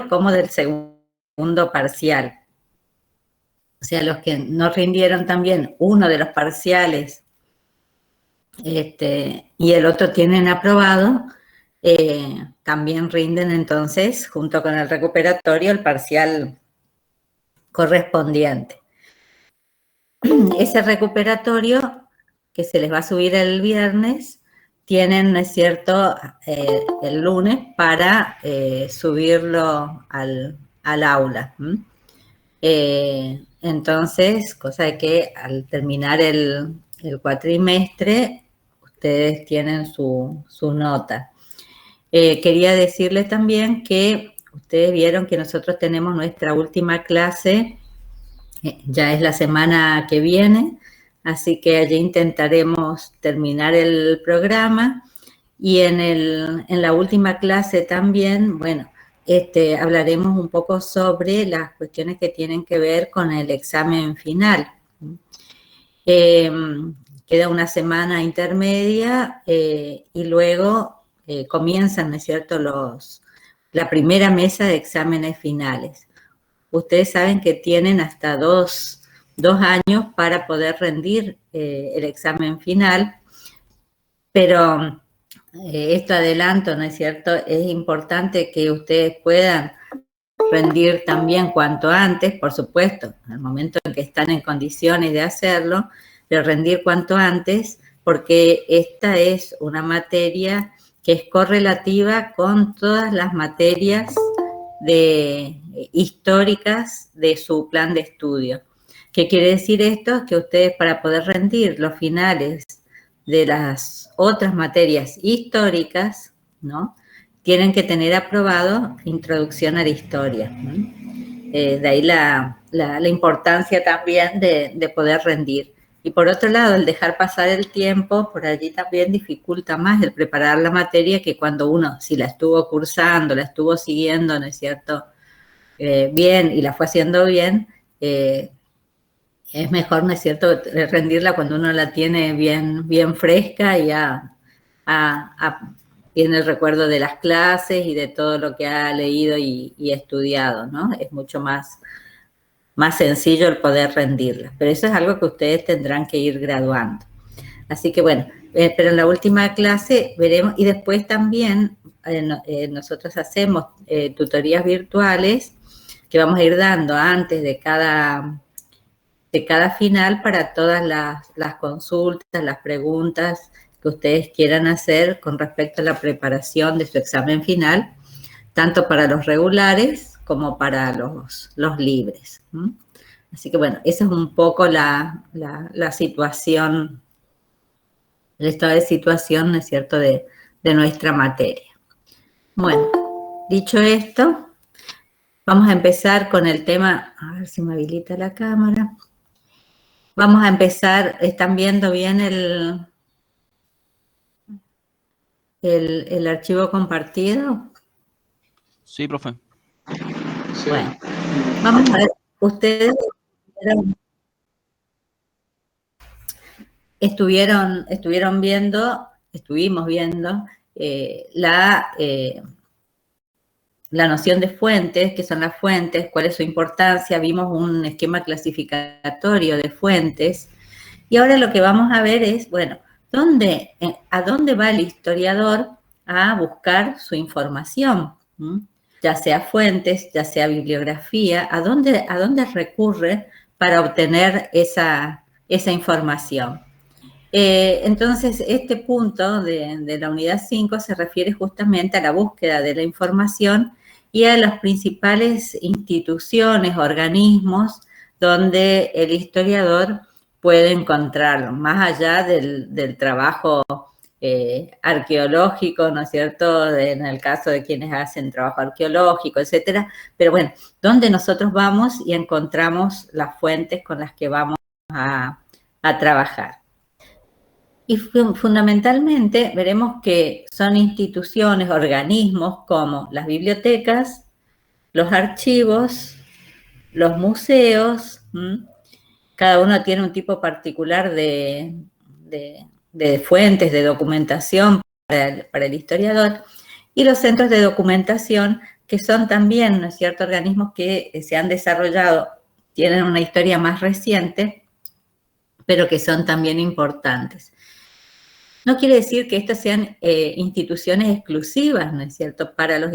como del segundo parcial. O sea, los que no rindieron también uno de los parciales y el otro tienen aprobado, también rinden entonces, junto con el recuperatorio, el parcial correspondiente. Ese recuperatorio, que se les va a subir el viernes, tienen, ¿no es cierto?, el lunes para subirlo al aula. Entonces, cosa de que al terminar el cuatrimestre, ustedes tienen su nota. Quería decirles también que ustedes vieron que nosotros tenemos nuestra última clase, ya es la semana que viene, así que allí intentaremos terminar el programa. Y en la última clase también, bueno, hablaremos un poco sobre las cuestiones que tienen que ver con el examen final. Queda una semana intermedia y luego comienzan, ¿no es cierto?, la primera mesa de exámenes finales. Ustedes saben que tienen hasta dos años para poder rendir el examen final, pero esto adelanto, ¿no es cierto? Es importante que ustedes puedan rendir también cuanto antes, por supuesto, en el momento en que están en condiciones de hacerlo, pero rendir cuanto antes, porque esta es una materia que es correlativa con todas las materias históricas de su plan de estudio. ¿Qué quiere decir esto? Que ustedes, para poder rendir los finales de las otras materias históricas, ¿no?, tienen que tener aprobado Introducción a la Historia. De ahí la importancia también de poder rendir. Y por otro lado, el dejar pasar el tiempo, por allí también dificulta más el preparar la materia que cuando uno, si la estuvo cursando, la estuvo siguiendo, ¿no es cierto?, bien, y la fue haciendo bien, es mejor, ¿no es cierto?, rendirla cuando uno la tiene bien fresca y tiene el recuerdo de las clases y de todo lo que ha leído y estudiado, ¿no? Es mucho más sencillo el poder rendirla. Pero eso es algo que ustedes tendrán que ir graduando. Así que bueno, pero en la última clase veremos, y después también nosotros hacemos tutorías virtuales que vamos a ir dando antes de cada final para todas las consultas, las preguntas que ustedes quieran hacer con respecto a la preparación de su examen final, tanto para los regulares como para los libres. Así que bueno, esa es un poco la situación, el estado de situación, ¿no es cierto?, de nuestra materia. Bueno, dicho esto, vamos a empezar con el tema, a ver si me habilita la cámara. Vamos a empezar, ¿están viendo bien el archivo compartido? Sí, profe. Sí. Bueno, vamos a ver, ustedes estuvimos viendo la noción de fuentes, qué son las fuentes, cuál es su importancia, vimos un esquema clasificatorio de fuentes, y ahora lo que vamos a ver es, bueno, ¿a dónde va el historiador a buscar su información? Ya sea fuentes, ya sea bibliografía, ¿a dónde recurre para obtener esa información? Entonces, este punto de la unidad 5 se refiere justamente a la búsqueda de la información y a las principales instituciones, organismos, donde el historiador puede encontrarlo, más allá del trabajo arqueológico, ¿no es cierto?, en el caso de quienes hacen trabajo arqueológico, etcétera. Pero bueno, donde nosotros vamos y encontramos las fuentes con las que vamos a trabajar. Y fundamentalmente veremos que son instituciones, organismos como las bibliotecas, los archivos, los museos. Cada uno tiene un tipo particular de fuentes, de documentación para el historiador, y los centros de documentación que son también, ¿no es cierto?, organismos que se han desarrollado, tienen una historia más reciente, pero que son también importantes. No quiere decir que estas sean instituciones exclusivas, ¿no es cierto?, para los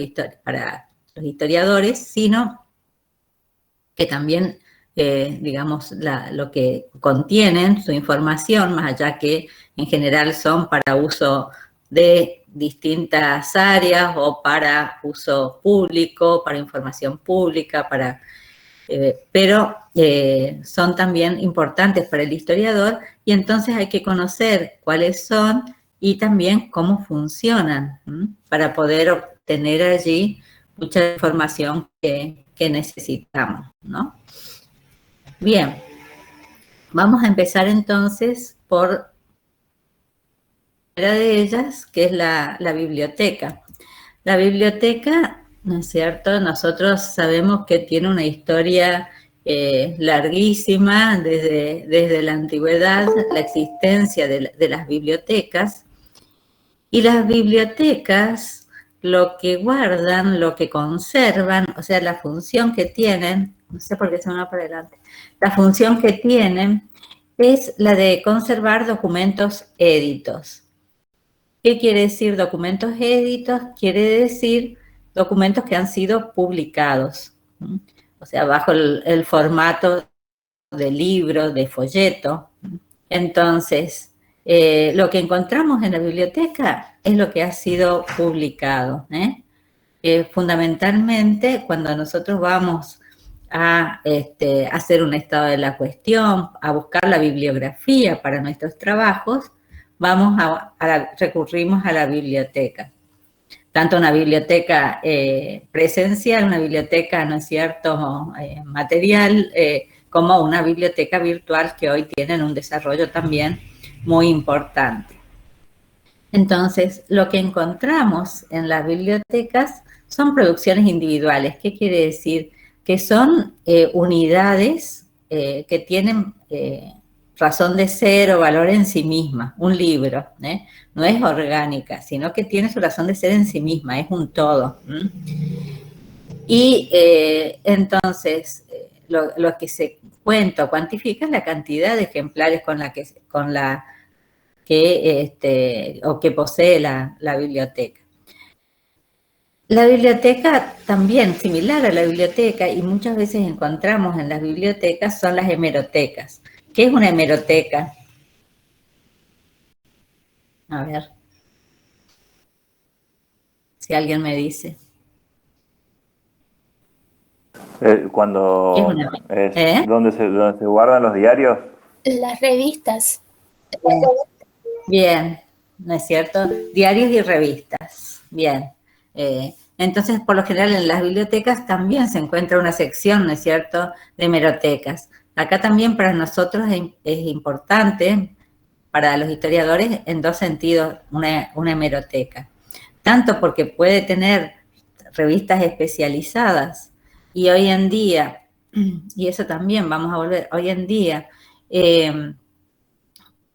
historiadores, sino que también, digamos, lo que contienen, su información, más allá que en general son para uso de distintas áreas o para uso público, para información pública, pero son también importantes para el historiador y entonces hay que conocer cuáles son y también cómo funcionan para poder obtener allí mucha información que necesitamos, ¿no? Bien, vamos a empezar entonces por una de ellas, que es la biblioteca. La biblioteca, ¿no es cierto?, nosotros sabemos que tiene una historia larguísima desde la antigüedad, la existencia de las bibliotecas. Y las bibliotecas lo que guardan, lo que conservan, o sea, la función que tienen, no sé por qué se me va para adelante, la función que tienen es la de conservar documentos éditos. ¿Qué quiere decir documentos éditos? Quiere decir documentos que han sido publicados, o sea, bajo el formato de libro, de folleto. Entonces, lo que encontramos en la biblioteca es lo que ha sido publicado. Fundamentalmente, cuando nosotros vamos a hacer un estado de la cuestión, a buscar la bibliografía para nuestros trabajos, recurrimos a la biblioteca. Tanto una biblioteca presencial, una biblioteca, ¿no es cierto?, material, como una biblioteca virtual que hoy tienen un desarrollo también muy importante. Entonces, lo que encontramos en las bibliotecas son producciones individuales. ¿Qué quiere decir? Que son unidades que tienen razón de ser o valor en sí misma, un libro, no es orgánica, sino que tiene su razón de ser en sí misma, es un todo. Y entonces, lo que se cuenta o cuantifica es la cantidad de ejemplares que posee la biblioteca. La biblioteca también, similar a la biblioteca, y muchas veces encontramos en las bibliotecas, son las hemerotecas. ¿Qué es una hemeroteca? A ver, si alguien me dice. Cuando es donde se guardan los diarios. Las revistas. Bien, ¿no es cierto? Diarios y revistas. Bien. Entonces, por lo general, en las bibliotecas también se encuentra una sección, ¿no es cierto?, de hemerotecas. Acá también para nosotros es importante, para los historiadores, en dos sentidos, una hemeroteca. Tanto porque puede tener revistas especializadas, y hoy en día, y eso también vamos a volver, hoy en día,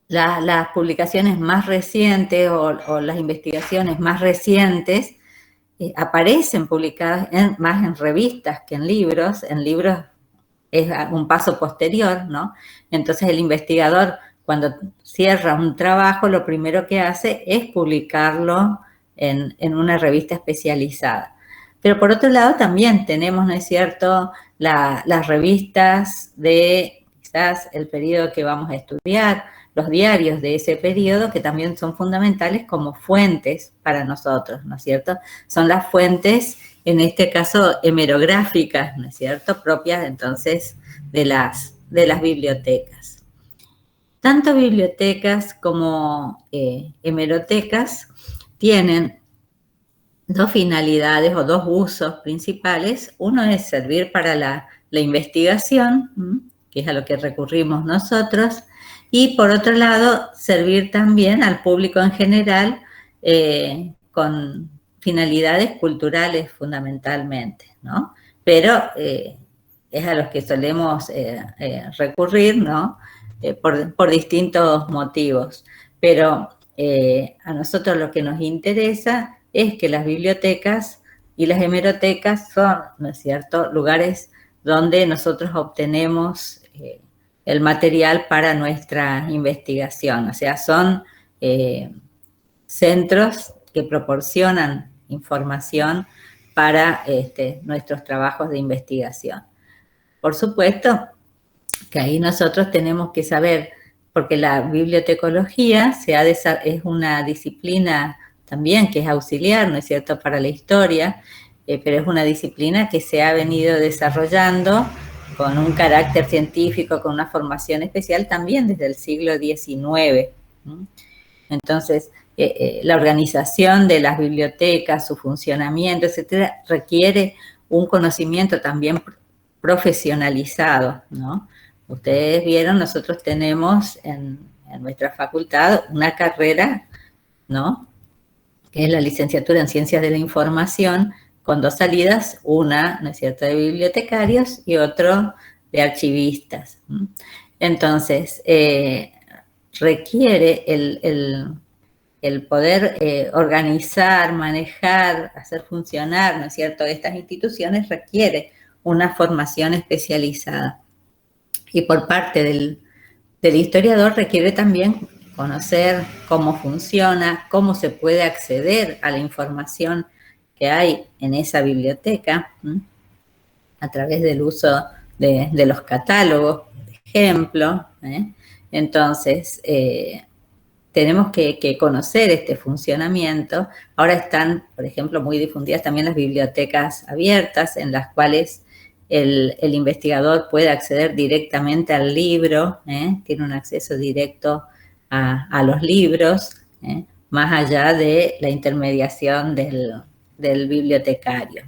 las publicaciones más recientes o las investigaciones más recientes aparecen publicadas más en revistas que en libros. En libros es un paso posterior, ¿no? Entonces el investigador, cuando cierra un trabajo, lo primero que hace es publicarlo en una revista especializada. Pero por otro lado también tenemos, ¿no es cierto?, las revistas de quizás el periodo que vamos a estudiar, los diarios de ese periodo, que también son fundamentales como fuentes para nosotros, ¿no es cierto? Son las fuentes, en este caso, hemerográficas, ¿no es cierto?, propias entonces de las bibliotecas. Tanto bibliotecas como hemerotecas tienen dos finalidades o dos usos principales. Uno es servir para la investigación, que es a lo que recurrimos nosotros, y por otro lado, servir también al público en general con finalidades culturales fundamentalmente, ¿no? Pero es a los que solemos recurrir, ¿no?, por distintos motivos. Pero a nosotros lo que nos interesa es que las bibliotecas Y las hemerotecas son, ¿no es cierto?, lugares donde nosotros obtenemos el material para nuestra investigación. O sea, son centros que proporcionan información para nuestros trabajos de investigación. Por supuesto que ahí nosotros tenemos que saber, porque la bibliotecología es una disciplina también que es auxiliar, ¿no es cierto?, para la historia, pero es una disciplina que se ha venido desarrollando con un carácter científico, con una formación especial también desde el siglo XIX. Entonces, la organización de las bibliotecas, su funcionamiento, etcétera, requiere un conocimiento también profesionalizado, ¿no? Ustedes vieron, nosotros tenemos en nuestra facultad una carrera, ¿no?, que es la licenciatura en Ciencias de la Información, con 2 salidas, una, ¿no es cierto?, de bibliotecarios y otro de archivistas. Entonces, requiere el poder organizar, manejar, hacer funcionar, ¿no es cierto?, estas instituciones requiere una formación especializada. Y por parte del historiador requiere también conocer cómo funciona, cómo se puede acceder a la información que hay en esa biblioteca, a través del uso de los catálogos, por ejemplo. Entonces, tenemos que conocer este funcionamiento. Ahora están, por ejemplo, muy difundidas también las bibliotecas abiertas, en las cuales el investigador puede acceder directamente al libro, tiene un acceso directo a los libros, más allá de la intermediación del bibliotecario.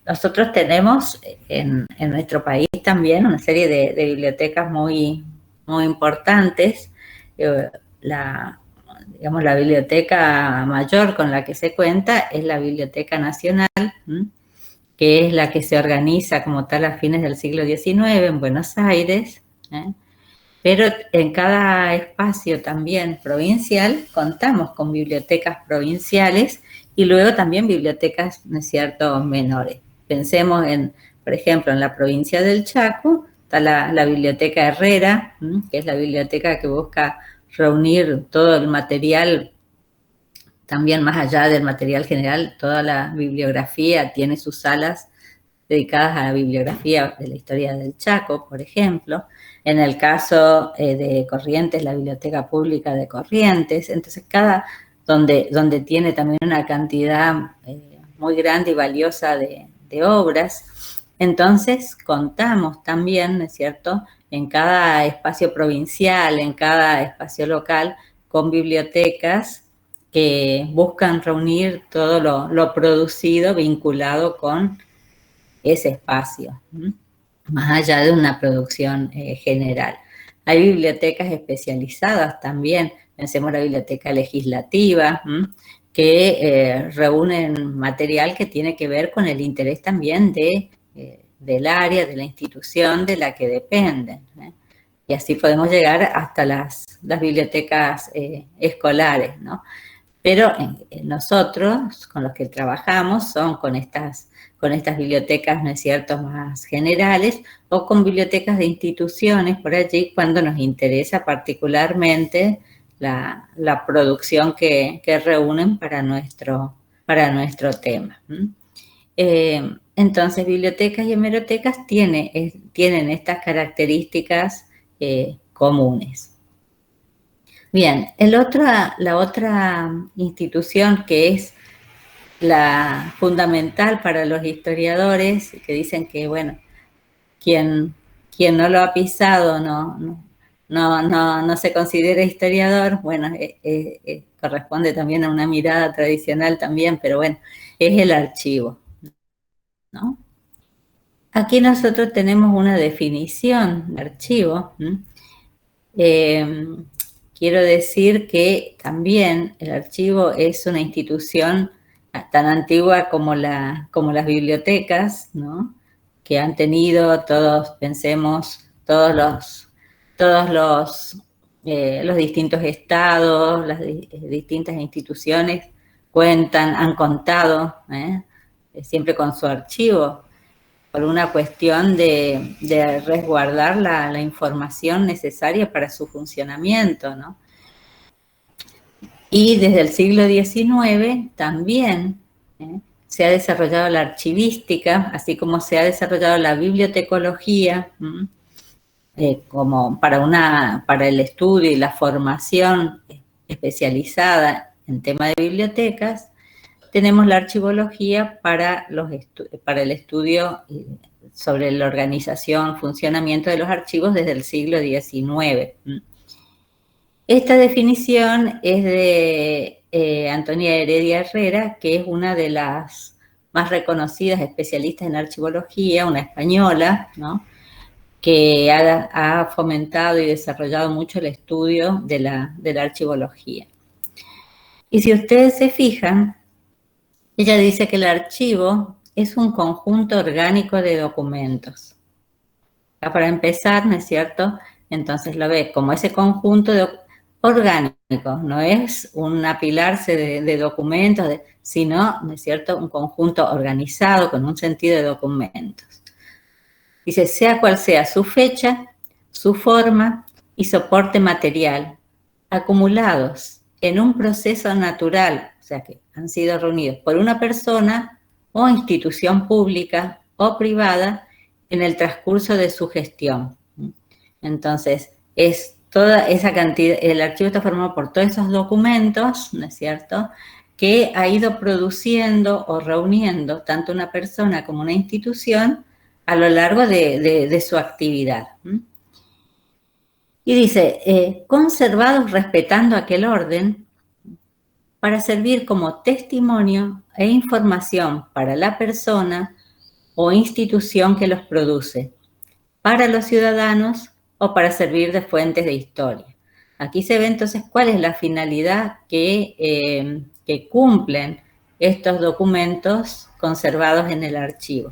Nosotros tenemos en nuestro país también una serie de bibliotecas muy, muy importantes. La biblioteca mayor con la que se cuenta es la Biblioteca Nacional, que es la que se organiza como tal a fines del siglo XIX en Buenos Aires, pero en cada espacio también provincial contamos con bibliotecas provinciales y luego también bibliotecas, ¿no es cierto?, menores. Pensemos por ejemplo, en la provincia del Chaco, está la Biblioteca Herrera, que es la biblioteca que busca reunir todo el material, también más allá del material general, toda la bibliografía, tiene sus salas dedicadas a la bibliografía de la historia del Chaco, por ejemplo. En el caso de Corrientes, la Biblioteca Pública de Corrientes. Entonces, donde tiene también una cantidad muy grande y valiosa de obras. Entonces, contamos también, ¿no es cierto?, en cada espacio provincial, en cada espacio local, con bibliotecas que buscan reunir todo lo producido vinculado con ese espacio, más allá de una producción general. Hay bibliotecas especializadas también, pensemos en la biblioteca legislativa, que reúnen material que tiene que ver con el interés también del área, de la institución de la que dependen. Y así podemos llegar hasta las bibliotecas escolares, ¿no? Pero nosotros, con los que trabajamos, son con estas bibliotecas, ¿no es cierto?, más generales, o con bibliotecas de instituciones por allí, cuando nos interesa particularmente la producción que reúnen para nuestro tema. Entonces, bibliotecas y hemerotecas tienen estas características comunes. Bien, la otra institución que es la fundamental para los historiadores, que dicen que, bueno, quien no lo ha pisado no se considera historiador, bueno, corresponde también a una mirada tradicional también, pero bueno, es el archivo, ¿no? Aquí nosotros tenemos una definición de archivo. Quiero decir que también el archivo es una institución tan antigua como las bibliotecas, ¿no?, que han tenido pensemos, todos los distintos estados, las distintas instituciones han contado siempre con su archivo, por una cuestión de resguardar la información necesaria para su funcionamiento, ¿no? Y desde el siglo XIX también se ha desarrollado la archivística, así como se ha desarrollado la bibliotecología, como para el estudio y la formación especializada en tema de bibliotecas. Tenemos la archivología para el estudio sobre la organización, funcionamiento de los archivos desde el siglo XIX. Esta definición es de Antonia Heredia Herrera, que es una de las más reconocidas especialistas en archivología, una española, ¿no?, que ha fomentado y desarrollado mucho el estudio de la archivología. Y si ustedes se fijan, ella dice que el archivo es un conjunto orgánico de documentos. Para empezar, ¿no es cierto? Entonces lo ve como ese conjunto orgánico, no es un apilarse de documentos, sino, ¿no es cierto?, un conjunto organizado con un sentido de documentos. Dice, sea cual sea su fecha, su forma y soporte material, acumulados en un proceso natural, o sea que han sido reunidos por una persona o institución pública o privada en el transcurso de su gestión. Entonces, es toda esa cantidad, el archivo está formado por todos esos documentos, ¿no es cierto?, que ha ido produciendo o reuniendo tanto una persona como una institución a lo largo de su actividad. Y dice, conservados respetando aquel orden para servir como testimonio e información para la persona o institución que los produce, para los ciudadanos o para servir de fuentes de historia. Aquí se ve entonces cuál es la finalidad que cumplen estos documentos conservados en el archivo.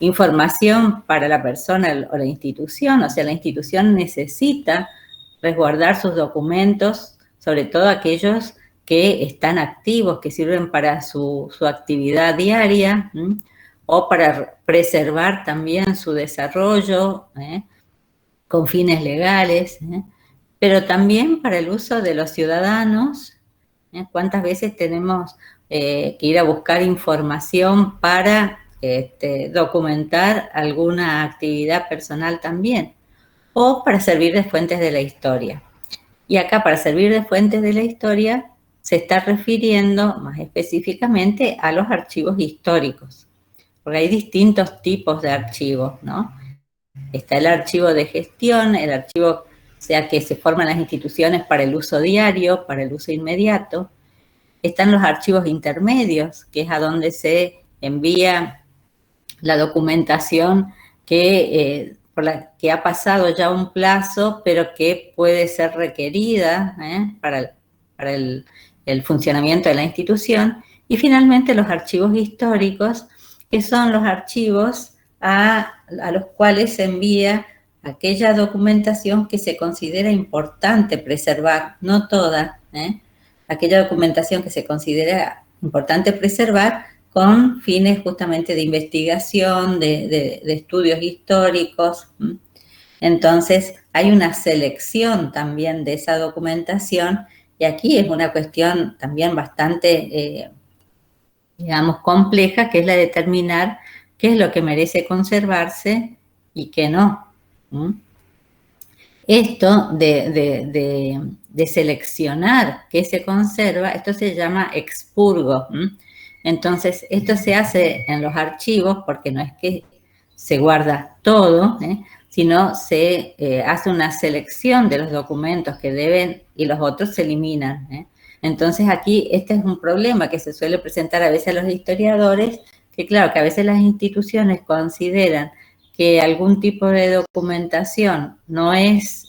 Información para la persona o la institución, o sea, la institución necesita resguardar sus documentos, sobre todo aquellos que están activos, que sirven para su actividad diaria, o para preservar también su desarrollo con fines legales, pero también para el uso de los ciudadanos. ¿Cuántas veces tenemos que ir a buscar información para documentar alguna actividad personal también, o para servir de fuentes de la historia? Y acá, para servir de fuentes de la historia, se está refiriendo más específicamente a los archivos históricos, porque hay distintos tipos de archivos, ¿no? Está el archivo de gestión, el archivo, o sea, que se forman las instituciones para el uso diario, para el uso inmediato. Están los archivos intermedios, que es a donde se envía la documentación por la que ha pasado ya un plazo, pero que puede ser requerida para el funcionamiento de la institución. Y finalmente los archivos históricos, que son los archivos a los cuales se envía aquella documentación que se considera importante preservar, no toda, aquella documentación que se considera importante preservar con fines justamente de investigación, de estudios históricos. Entonces, hay una selección también de esa documentación, y aquí es una cuestión también bastante, digamos, compleja, que es la de determinar qué es lo que merece conservarse y qué no. Esto de seleccionar qué se conserva, esto se llama expurgo. Entonces, esto se hace en los archivos porque no es que se guarda todo, sino se hace una selección de los documentos que deben y los otros se eliminan. Entonces, aquí este es un problema que se suele presentar a veces a los historiadores, que claro, que a veces las instituciones consideran que algún tipo de documentación no es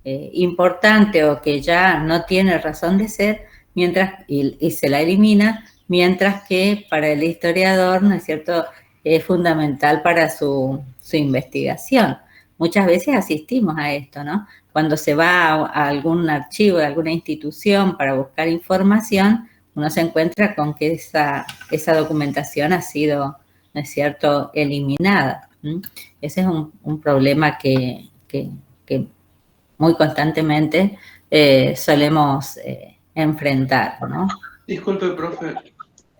importante o que ya no tiene razón de ser, y se la elimina, mientras que para el historiador, ¿no es cierto?, es fundamental para su investigación. Muchas veces asistimos a esto, ¿no? Cuando se va a algún archivo de alguna institución para buscar información, uno se encuentra con que esa documentación ha sido, ¿no es cierto?, eliminada. Ese es un problema que muy constantemente solemos enfrentar, ¿no? Disculpe, profe.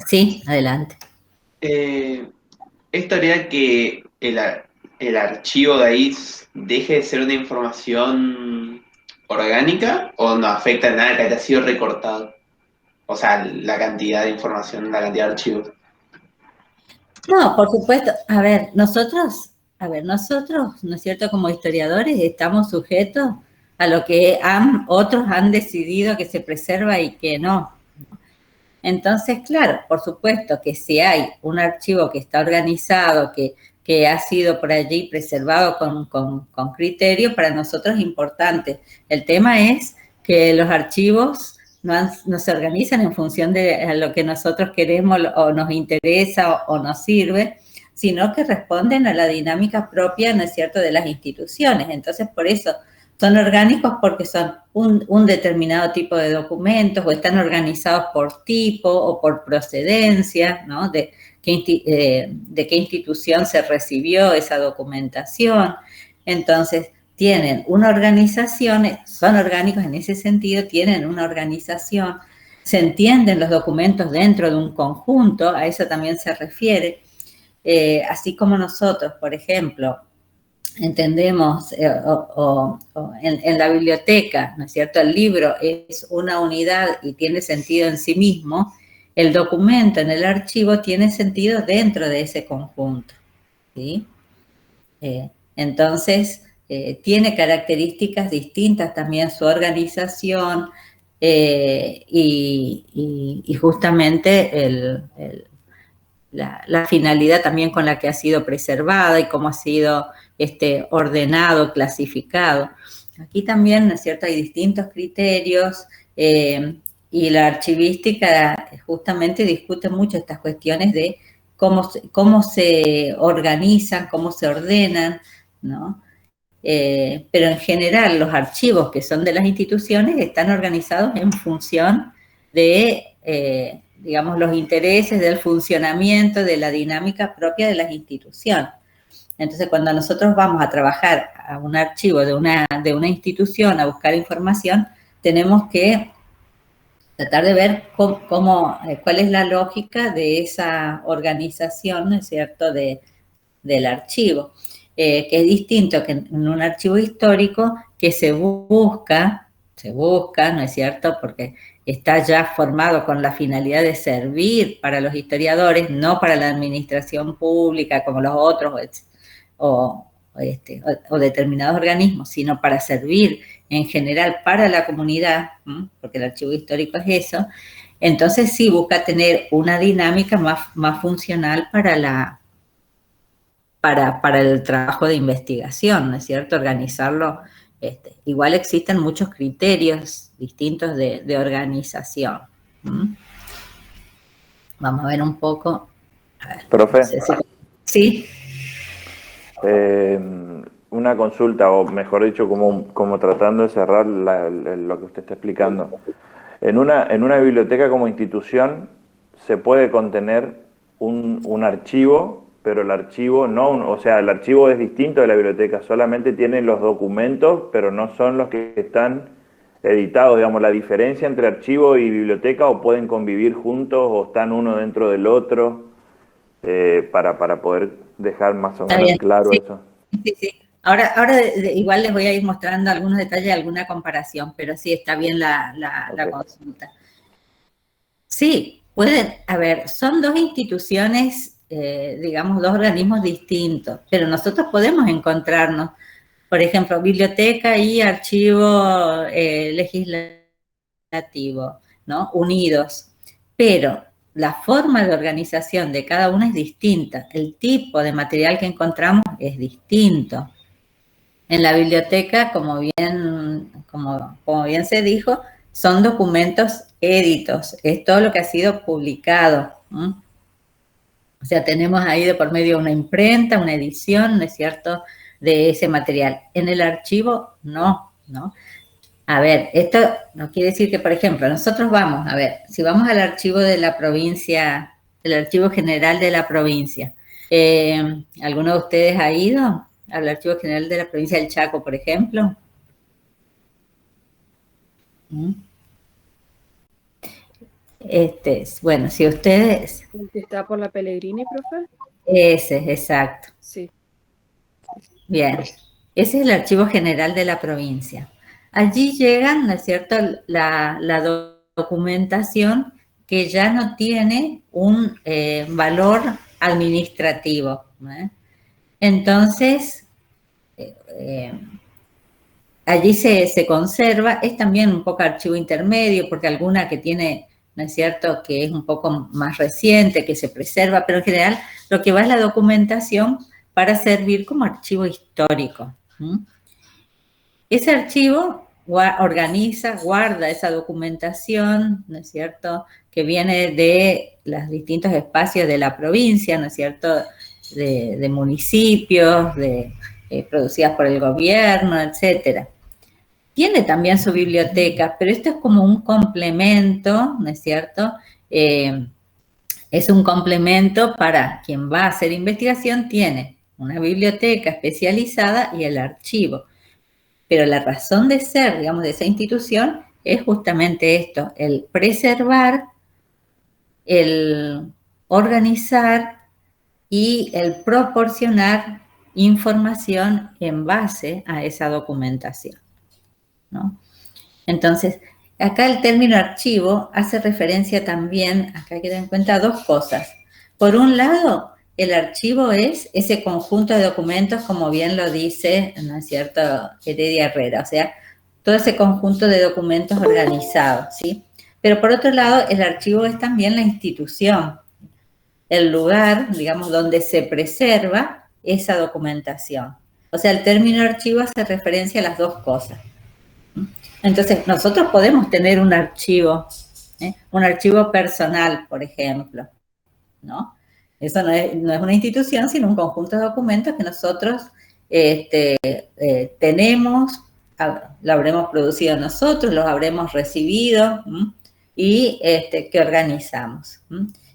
Sí, adelante. ¿Esto haría que el archivo de ahí deje de ser una información orgánica o no afecta en nada que haya sido recortado? O sea, la cantidad de información, la cantidad de archivos. No, por supuesto. A ver, nosotros, ¿no es cierto?, como historiadores estamos sujetos a lo que otros han decidido que se preserva y que no. Entonces, claro, por supuesto que si hay un archivo que está organizado, que ha sido por allí preservado con criterio, para nosotros es importante. El tema es que los archivos no se organizan en función de lo que nosotros queremos o nos interesa o nos sirve, sino que responden a la dinámica propia, ¿no es cierto?, de las instituciones. Entonces, por eso son orgánicos, porque son un determinado tipo de documentos o están organizados por tipo o por procedencia, ¿no?, de qué institución se recibió esa documentación. Entonces, tienen una organización, son orgánicos en ese sentido, tienen una organización, se entienden los documentos dentro de un conjunto, a eso también se refiere, así como nosotros, por ejemplo, entendemos en la biblioteca, ¿no es cierto?, el libro es una unidad y tiene sentido en sí mismo, el documento en el archivo tiene sentido dentro de ese conjunto, ¿sí? Entonces, tiene características distintas también su organización y justamente la finalidad también con la que ha sido preservada y cómo ha sido ordenado, clasificado. Aquí también, ¿no es cierto?, hay distintos criterios y la archivística justamente discute mucho estas cuestiones de cómo se organizan, cómo se ordenan, ¿no? Pero en general los archivos que son de las instituciones están organizados en función de, digamos, los intereses del funcionamiento, de la dinámica propia de las instituciones. Entonces, cuando nosotros vamos a trabajar a un archivo de una institución, a buscar información, tenemos que tratar de ver cuál es la lógica de esa organización, ¿no es cierto?, del archivo, que es distinto que en un archivo histórico que se busca, ¿no es cierto?, porque está ya formado con la finalidad de servir para los historiadores, no para la administración pública como los otros o determinados organismos, sino para servir en general para la comunidad, porque el archivo histórico es eso. Entonces sí busca tener una dinámica más funcional para el trabajo de investigación, ¿no es cierto?, organizarlo. Igual existen muchos criterios distintos de organización. Vamos a ver un poco. A ver, profe. No sé si... Sí. Una consulta, o mejor dicho, como tratando de cerrar lo que usted está explicando. En una biblioteca como institución se puede contener un archivo, pero el archivo no, o sea, el archivo es distinto de la biblioteca, solamente tiene los documentos, pero no son los que están editados, digamos, la diferencia entre archivo y biblioteca, o pueden convivir juntos, o están uno dentro del otro, para poder dejar más o menos claro eso. Sí. Ahora igual les voy a ir mostrando algunos detalles, alguna comparación, pero sí, está bien la consulta. Sí, pueden, a ver, son dos instituciones, digamos, dos organismos distintos, pero nosotros podemos encontrarnos, por ejemplo, biblioteca y archivo legislativo, ¿no?, unidos, pero la forma de organización de cada una es distinta, el tipo de material que encontramos es distinto. En la biblioteca, como bien se dijo, son documentos éditos, es todo lo que ha sido publicado. O sea, tenemos ahí de por medio una imprenta, una edición, ¿no es cierto?, de ese material. En el archivo, no. A ver, esto no quiere decir que, por ejemplo, nosotros vamos, a ver, si vamos al archivo de la provincia, el archivo general de la provincia, ¿alguno de ustedes ha ido al archivo general de la provincia del Chaco, por ejemplo? Bueno, si ustedes... ¿El que está por la Pellegrini, profe? Ese, exacto. Sí. Bien, ese es el archivo general de la provincia. Allí llegan, ¿no es cierto?, la documentación que ya no tiene un valor administrativo, ¿eh? Entonces, allí se conserva, es también un poco archivo intermedio, porque alguna que tiene, ¿no es cierto?, que es un poco más reciente, que se preserva, pero en general lo que va es la documentación para servir como archivo histórico. Ese archivo organiza, guarda esa documentación, ¿no es cierto?, que viene de los distintos espacios de la provincia, ¿no es cierto?, de municipios, producidas por el gobierno, etcétera. Tiene también su biblioteca, pero esto es como un complemento, ¿no es cierto?, es un complemento para quien va a hacer investigación, tiene una biblioteca especializada y el archivo. Pero la razón de ser, digamos, de esa institución es justamente esto, el preservar, el organizar y el proporcionar información en base a esa documentación, ¿no? Entonces, acá el término archivo hace referencia también, acá hay que tener en cuenta dos cosas. Por un lado, el archivo es ese conjunto de documentos, como bien lo dice, ¿no es cierto?, Heredia Herrera, o sea, todo ese conjunto de documentos organizados, ¿sí? Pero por otro lado, el archivo es también la institución, el lugar, digamos, donde se preserva esa documentación. O sea, el término archivo hace referencia a las dos cosas. Entonces, nosotros podemos tener un archivo personal, por ejemplo, ¿no? Eso no es una institución, sino un conjunto de documentos que nosotros tenemos, lo habremos producido nosotros, los habremos recibido y que organizamos.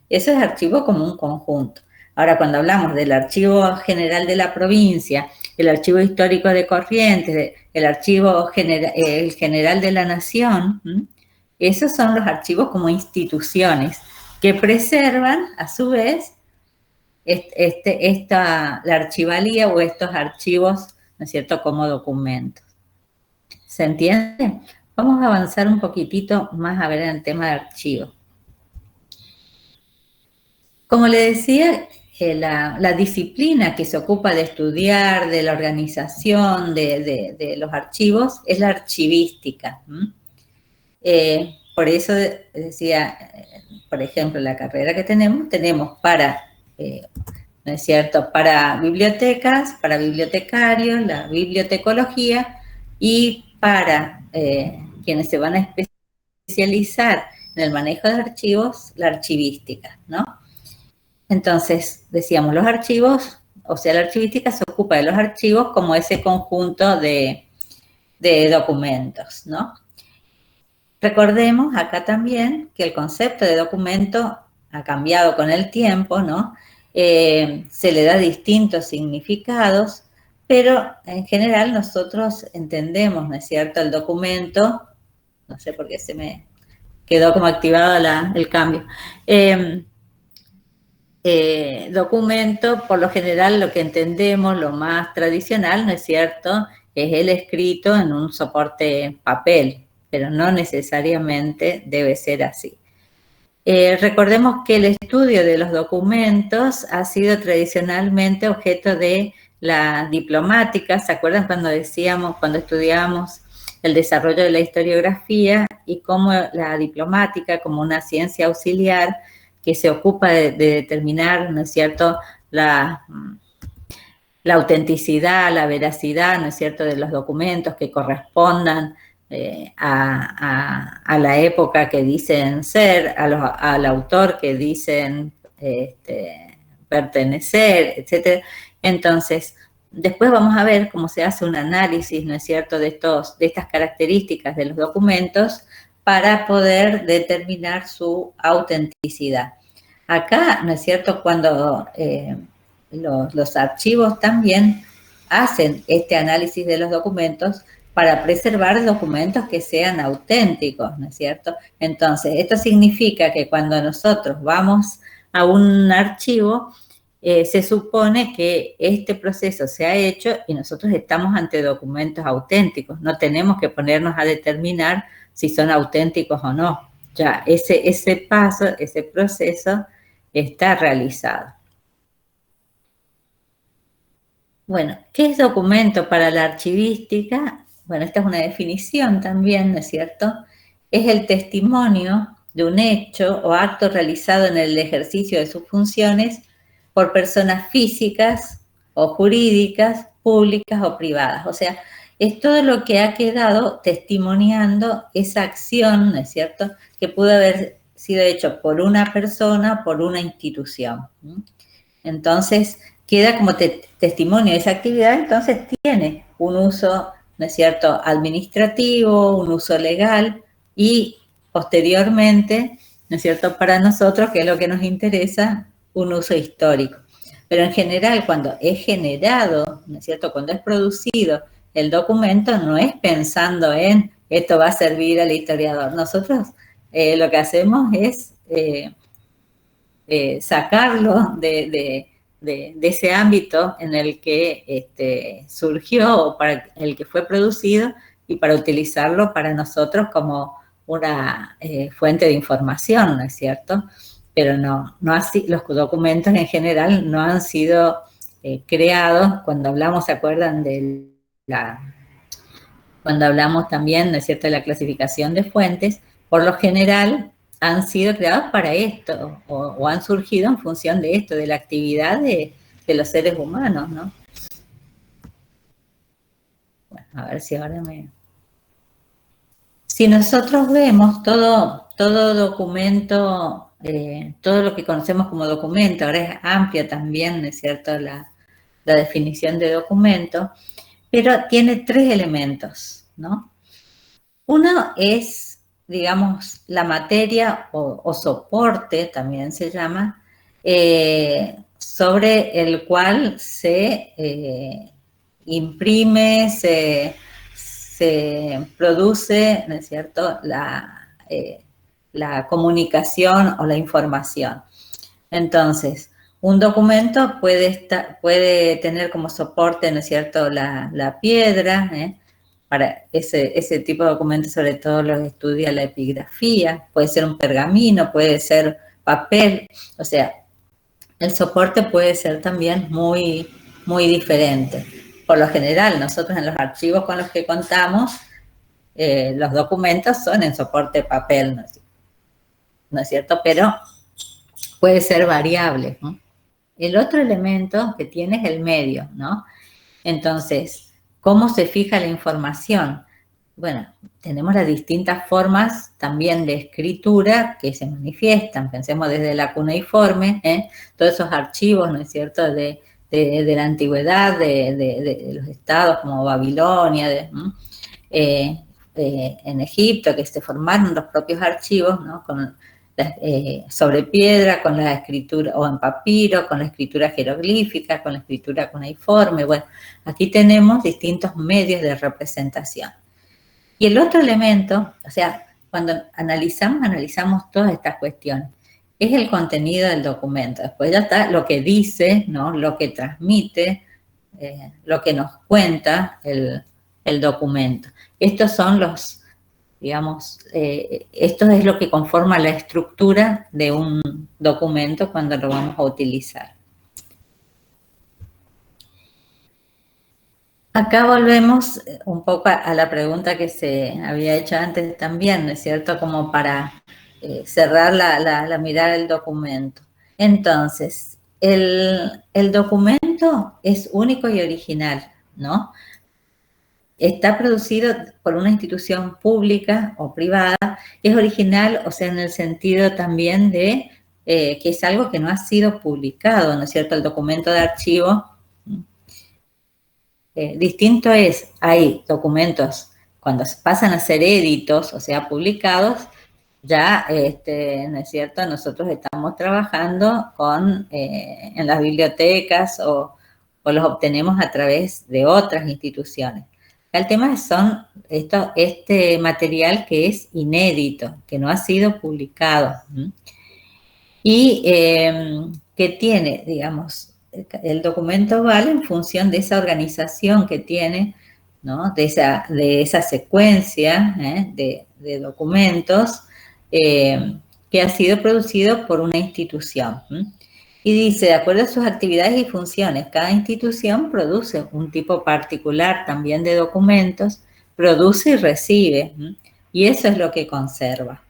Eso es archivo como un conjunto. Ahora, cuando hablamos del archivo general de la provincia, el archivo histórico de Corrientes, el archivo general de la Nación, esos son los archivos como instituciones que preservan, a su vez, la archivalía o estos archivos, ¿no es cierto?, como documentos. ¿Se entiende? Vamos a avanzar un poquitito más a ver en el tema de archivo. Como le decía, la disciplina que se ocupa de estudiar, de la organización de los archivos, es la archivística. Por eso decía, por ejemplo, la carrera que tenemos para, ¿no es cierto?, para bibliotecas, para bibliotecarios, la bibliotecología, y para quienes se van a especializar en el manejo de archivos, la archivística, ¿no? Entonces, decíamos, los archivos, o sea, la archivística se ocupa de los archivos como ese conjunto de documentos, ¿no? Recordemos acá también que el concepto de documento ha cambiado con el tiempo, ¿no? Se le da distintos significados, pero en general nosotros entendemos, ¿no es cierto?, el documento, no sé por qué se me quedó como activado el cambio. Documento, por lo general, lo que entendemos, lo más tradicional, ¿no es cierto?, es el escrito en un soporte papel, pero no necesariamente debe ser así. Recordemos que el estudio de los documentos ha sido tradicionalmente objeto de la diplomática. ¿Se acuerdan cuando estudiábamos el desarrollo de la historiografía y cómo la diplomática, como una ciencia auxiliar que se ocupa de determinar, ¿no es cierto?, la autenticidad, la veracidad, ¿no es cierto?, de los documentos que correspondan a la época que dicen ser, al autor que dicen pertenecer, etcétera. Entonces, después vamos a ver cómo se hace un análisis, ¿no es cierto?, de estas características de los documentos para poder determinar su autenticidad. Acá, ¿no es cierto?, cuando los archivos también hacen este análisis de los documentos para preservar documentos que sean auténticos, ¿no es cierto? Entonces, esto significa que cuando nosotros vamos a un archivo, se supone que este proceso se ha hecho y nosotros estamos ante documentos auténticos. No tenemos que ponernos a determinar si son auténticos o no. Ya ese paso, ese proceso está realizado. Bueno, ¿qué es documento para la archivística? Bueno, esta es una definición también, ¿no es cierto? Es el testimonio de un hecho o acto realizado en el ejercicio de sus funciones por personas físicas o jurídicas, públicas o privadas. O sea, es todo lo que ha quedado testimoniando esa acción, ¿no es cierto?, que pudo haber sido hecho por una persona, por una institución. Entonces, queda como testimonio de esa actividad, entonces tiene un uso, ¿no es cierto?, administrativo, un uso legal y posteriormente, ¿no es cierto?, para nosotros, que es lo que nos interesa, un uso histórico. Pero en general, cuando es generado, ¿no es cierto?, cuando es producido el documento, no es pensando en esto va a servir al historiador. Nosotros lo que hacemos es sacarlo de ese ámbito en el que surgió o para el que fue producido y para utilizarlo para nosotros como una fuente de información, ¿no es cierto? Pero no así, los documentos en general no han sido creados. Cuando hablamos, ¿se acuerdan de cuando hablamos también, ¿no es cierto?, de la clasificación de fuentes? Por lo general han sido creados para esto o han surgido en función de esto, de la actividad de los seres humanos, ¿no? Bueno, a ver si ahora Si nosotros vemos todo documento, todo lo que conocemos como documento, ahora es amplia también, ¿no es cierto?, la definición de documento, pero tiene 3 elementos, ¿no? Uno es, digamos, la materia o soporte, también se llama, sobre el cual se imprime, se produce, ¿no es cierto?, la comunicación o la información. Entonces, un documento puede tener como soporte, ¿no es cierto?, la piedra, para ese tipo de documentos, sobre todo los estudia la epigrafía, puede ser un pergamino, puede ser papel, o sea, el soporte puede ser también muy, muy diferente. Por lo general, nosotros en los archivos con los que contamos, los documentos son en soporte papel, ¿no es cierto? Pero puede ser variable, ¿no? El otro elemento que tiene es el medio, ¿no? Entonces, ¿cómo se fija la información? Bueno, tenemos las distintas formas también de escritura que se manifiestan. Pensemos desde la cuneiforme, todos esos archivos, ¿no es cierto?, de la antigüedad, de los estados como Babilonia, en Egipto, que se formaron los propios archivos, ¿no?, sobre piedra, con la escritura, o en papiro, con la escritura jeroglífica, con la escritura cuneiforme. Bueno, aquí tenemos distintos medios de representación. Y el otro elemento, o sea, cuando analizamos todas estas cuestiones, es el contenido del documento. Después ya está lo que dice, ¿no?, lo que transmite, lo que nos cuenta el documento. Estos son los, digamos, esto es lo que conforma la estructura de un documento cuando lo vamos a utilizar. Acá volvemos un poco a la pregunta que se había hecho antes también, ¿no es cierto?, como para cerrar la mirada del documento. Entonces, el documento es único y original, ¿no? Está producido por una institución pública o privada, es original, o sea, en el sentido también de que es algo que no ha sido publicado, ¿no es cierto? El documento de archivo distinto es, hay documentos cuando pasan a ser éditos, o sea, publicados, ya, ¿no es cierto? Nosotros estamos trabajando en las bibliotecas o los obtenemos a través de otras instituciones. El tema son este material que es inédito, que no ha sido publicado, ¿sí? Y que tiene, digamos, el documento vale en función de esa organización que tiene, ¿no? De esa secuencia de documentos que ha sido producido por una institución. Y dice, de acuerdo a sus actividades y funciones, cada institución produce un tipo particular también de documentos, produce y recibe, y eso es lo que conserva.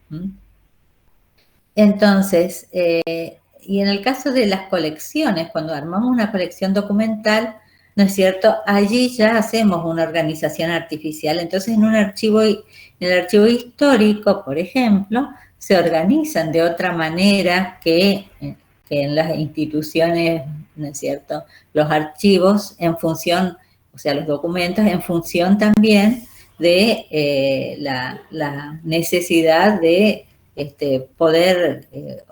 Entonces, y en el caso de las colecciones, cuando armamos una colección documental, ¿no es cierto? Allí ya hacemos una organización artificial. Entonces, en el archivo histórico, por ejemplo, se organizan de otra manera que en las instituciones, ¿no es cierto? Los archivos en función, o sea, los documentos en función también de la necesidad de poder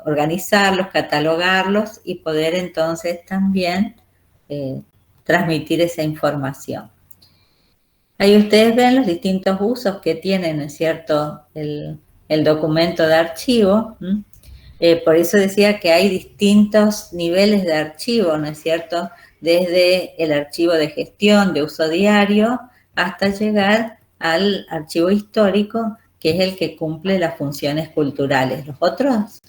organizarlos, catalogarlos y poder entonces también transmitir esa información. Ahí ustedes ven los distintos usos que tiene, ¿no es cierto?, el documento de archivo. Por eso decía que hay distintos niveles de archivo, ¿no es cierto?, desde el archivo de gestión, de uso diario, hasta llegar al archivo histórico, que es el que cumple las funciones culturales. Los otros,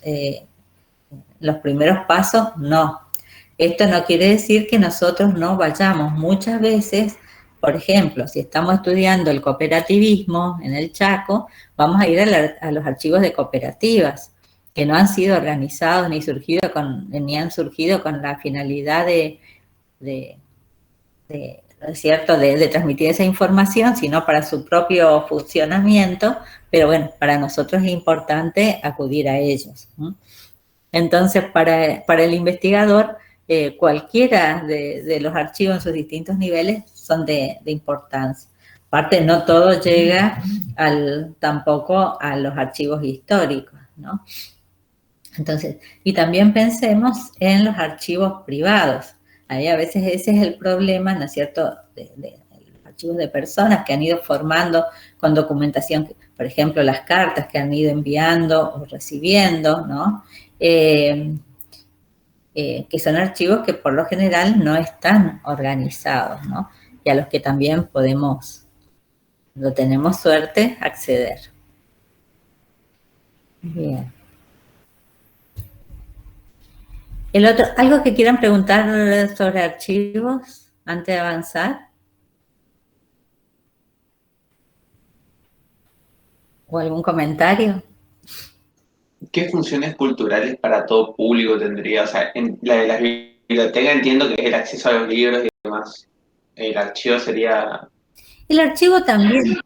los primeros pasos, no. Esto no quiere decir que nosotros no vayamos. Muchas veces, por ejemplo, si estamos estudiando el cooperativismo en el Chaco, vamos a ir a los archivos de cooperativas, que no han sido organizados ni han surgido con la finalidad ¿no es cierto?, de transmitir esa información, sino para su propio funcionamiento, pero bueno, para nosotros es importante acudir a ellos. Entonces, para el investigador, cualquiera de los archivos en sus distintos niveles son de importancia. Aparte, no todo llega tampoco a los archivos históricos, ¿no? Entonces, y también pensemos en los archivos privados. Ahí a veces ese es el problema, ¿no es cierto?, de los archivos de personas que han ido formando con documentación, por ejemplo, las cartas que han ido enviando o recibiendo, ¿no? Que son archivos que por lo general no están organizados, ¿no? Y a los que también no tenemos suerte, acceder. Bien. ¿Algo que quieran preguntar sobre archivos antes de avanzar? ¿O algún comentario? ¿Qué funciones culturales para todo público tendría? O sea, en la de las bibliotecas entiendo que es el acceso a los libros y demás. El archivo sería... El archivo también.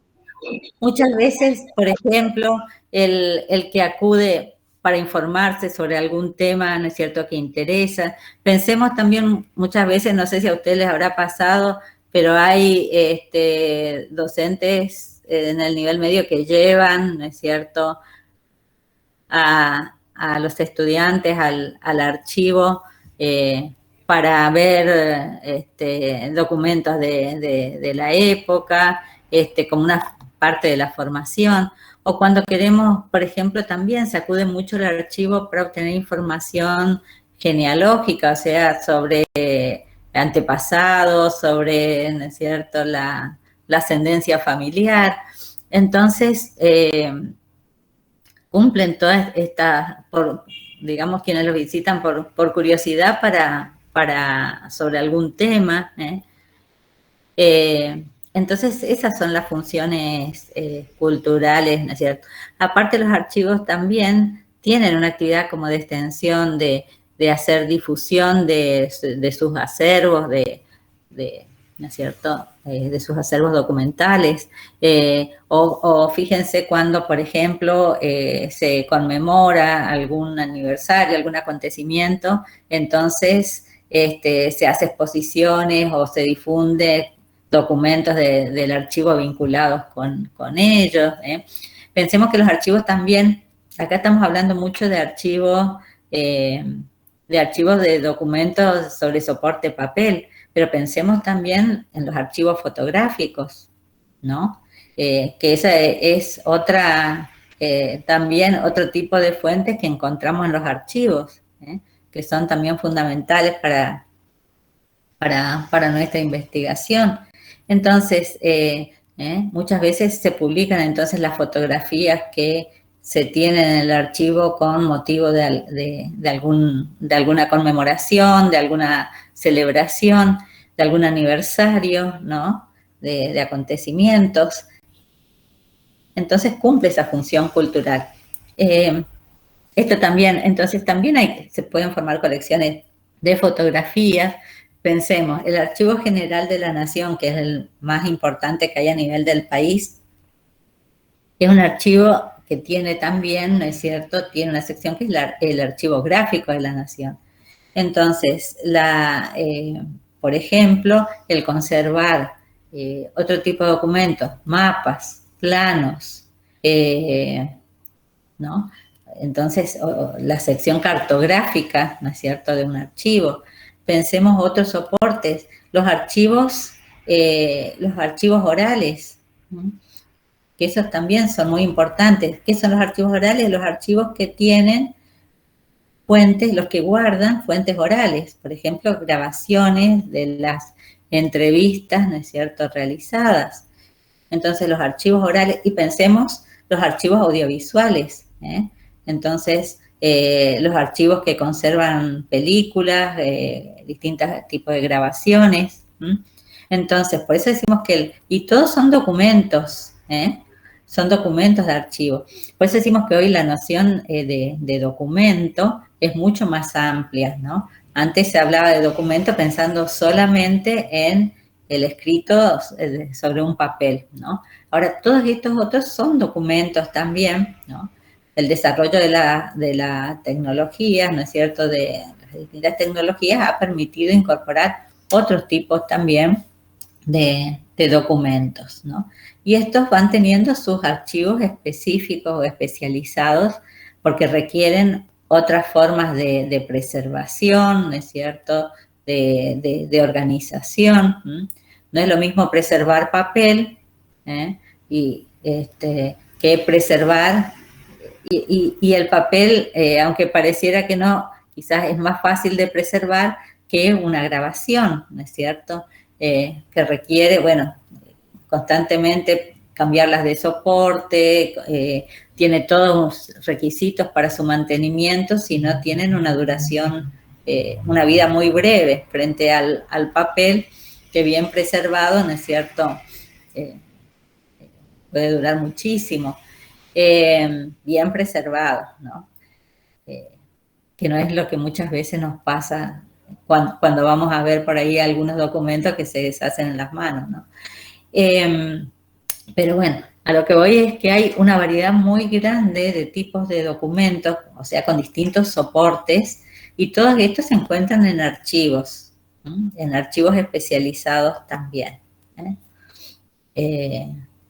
Muchas veces, por ejemplo, el que acude para informarse sobre algún tema, ¿no es cierto?, que interesa. Pensemos también muchas veces, no sé si a ustedes les habrá pasado, pero hay docentes en el nivel medio que llevan, ¿no es cierto?, a los estudiantes al archivo para ver documentos de la época, como una parte de la formación. O cuando queremos, por ejemplo, también se acude mucho al archivo para obtener información genealógica, o sea, sobre antepasados, sobre, ¿no es cierto?, la ascendencia familiar. Entonces, cumplen todas estas, digamos, quienes lo visitan por curiosidad sobre algún tema. Entonces, esas son las funciones culturales, ¿no es cierto? Aparte, los archivos también tienen una actividad como de extensión, de hacer difusión de sus acervos, ¿no es cierto?, de sus acervos documentales. O fíjense cuando, por ejemplo, se conmemora algún aniversario, algún acontecimiento, entonces se hace exposiciones o se difunde documentos del archivo vinculados con ellos. Pensemos que los archivos también, acá estamos hablando mucho de archivos de documentos sobre soporte papel, pero pensemos también en los archivos fotográficos, ¿no? Que esa es otra, también otro tipo de fuentes que encontramos en los archivos, que son también fundamentales para nuestra investigación. Entonces, muchas veces se publican entonces las fotografías que se tienen en el archivo con motivo de alguna conmemoración, de alguna celebración, de algún aniversario, ¿no? De acontecimientos. Entonces cumple esa función cultural. Esto también, entonces también se pueden formar colecciones de fotografías. Pensemos, el Archivo General de la Nación, que es el más importante que hay a nivel del país, es un archivo que tiene también, ¿no es cierto?, tiene una sección que es el archivo gráfico de la Nación. Entonces, por ejemplo, el conservar otro tipo de documentos, mapas, planos, ¿no? Entonces, la sección cartográfica, ¿no es cierto?, de un archivo. Pensemos otros soportes, los archivos orales, ¿no? Que esos también son muy importantes. ¿Qué son los archivos orales? Los archivos que tienen fuentes, los que guardan fuentes orales, por ejemplo, grabaciones de las entrevistas, ¿no es cierto?, realizadas. Entonces, los archivos orales, y pensemos los archivos audiovisuales, Entonces, los archivos que conservan películas, distintos tipos de grabaciones. Entonces, por eso decimos y todos son documentos, son documentos de archivo. Por eso decimos que hoy la noción de documento es mucho más amplia, ¿no? Antes se hablaba de documento pensando solamente en el escrito sobre un papel, ¿no? Ahora, todos estos otros son documentos también, ¿no? El desarrollo de la tecnología, ¿no es cierto?, de las distintas tecnologías ha permitido incorporar otros tipos también de documentos, ¿no? Y estos van teniendo sus archivos específicos o especializados porque requieren otras formas de preservación, ¿no es cierto?, de organización. No es lo mismo preservar papel que preservar, y el papel, aunque pareciera que no, quizás es más fácil de preservar que una grabación, ¿no es cierto?, que requiere, bueno, constantemente cambiarlas de soporte, tiene todos los requisitos para su mantenimiento, si no tienen una duración, una vida muy breve frente al papel, que bien preservado, ¿no es cierto?, puede durar muchísimo, bien preservado, ¿no? Que no es lo que muchas veces nos pasa cuando vamos a ver por ahí algunos documentos que se deshacen en las manos, ¿no? Pero bueno, a lo que voy es que hay una variedad muy grande de tipos de documentos, o sea, con distintos soportes, y todos estos se encuentran en archivos especializados también.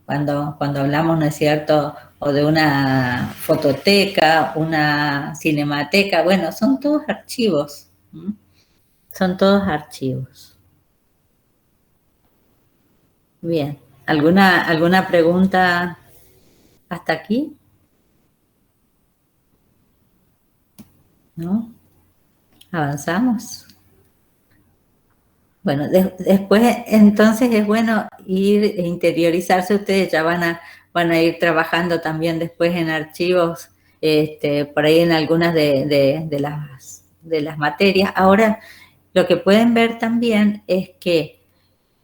Cuando hablamos, ¿no es cierto?, o de una fototeca, una cinemateca, bueno, son todos archivos. Son todos archivos. Bien. ¿Alguna pregunta hasta aquí? ¿No? ¿Avanzamos? Bueno, después entonces es bueno ir e interiorizarse. Ustedes ya van a ir trabajando también después en archivos, por ahí en algunas de las materias. Ahora, lo que pueden ver también es que